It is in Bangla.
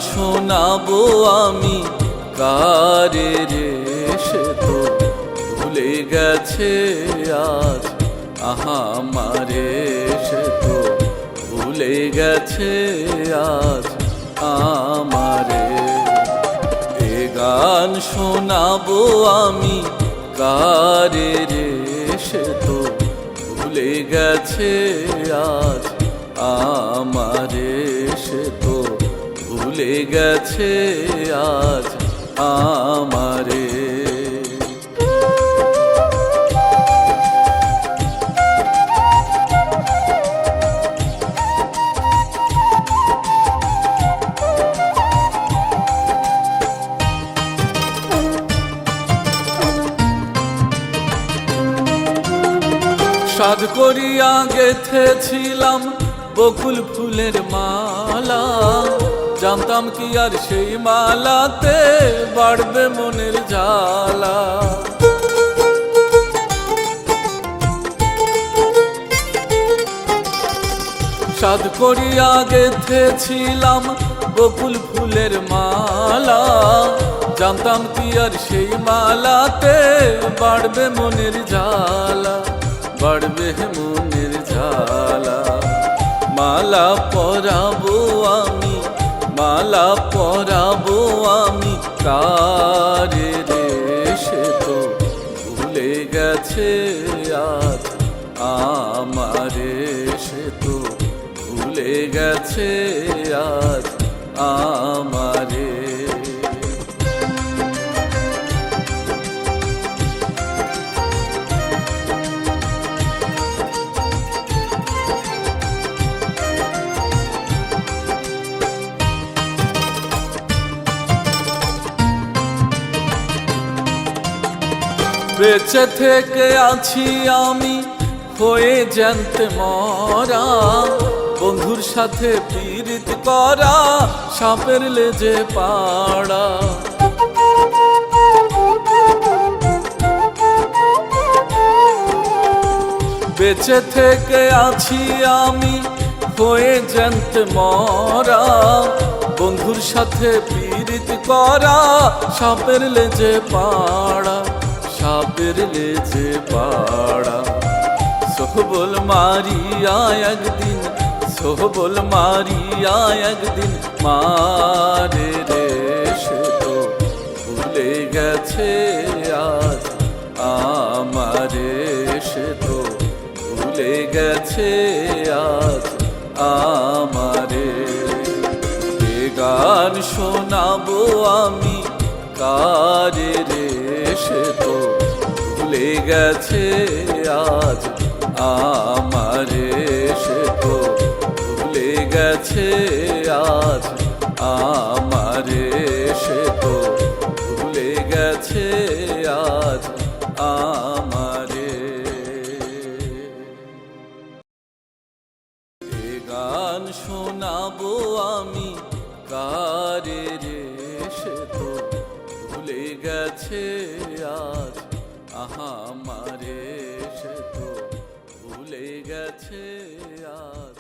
শোনাবো আমি কারে রে, সে তো ভুলে গেছে আজ আমারে, সে তো ভুলে গেছে আজ আমারে। এ গান শোনাবো আমি কারে রে, সে তো ভুলে গেছে আজ আমারে, সে তো ভুলে গেছে আজ আমারে। সাধ করিয়া গেথেছিলাম বকুল ফুলের মালা, জানতাম কি আর সেই মালাতে বাড়বে মনের জ্বালা। সাধ করিয়া গেথেছিলাম বকুল ফুলের মালা, জানতাম কি আর সেই মালাতে বাড়বে মনের জ্বালা, বাড়বে মনের জ্বালা। মালা পরাবো আমি, মালা পরাবো আমি কারে রে, সে তো ভুলে গেছে আজ আমারে, সে তো ভুলে গেছে আজ আমারে। বেঁচে থেকে আছি আমি হয়ে জানতে মরা, বন্ধুর সাথে পীড়িত করা সাপের লেজে পাড়া। বেঁচে থেকে আছি আমি হয়ে জানতে মরা, বন্ধুর সাথে পীড়িত করা সাপের লেজে পাড়া, সাপের লেজে পাড়া। সোহবল মারিয়া একদিন, সোহবল মারিয়া একদিন মারে রে, সে তো ভুলে গেছে আজ আমারে, সে তো ভুলে গেছে আজ আমারে। এ গান শোনাবো আমি কারে রে, সে তো ভুলে গেছে আজ আমারে, সে তো ভুলে গেছে আজ আমারে, সে তো ভুলে গেছে আজ আমারে। এ গান শোনাবো আমি কারে রে, সে তো ভুলে গেছে আজ আমারে, সে তো ভুলে গেছে আজ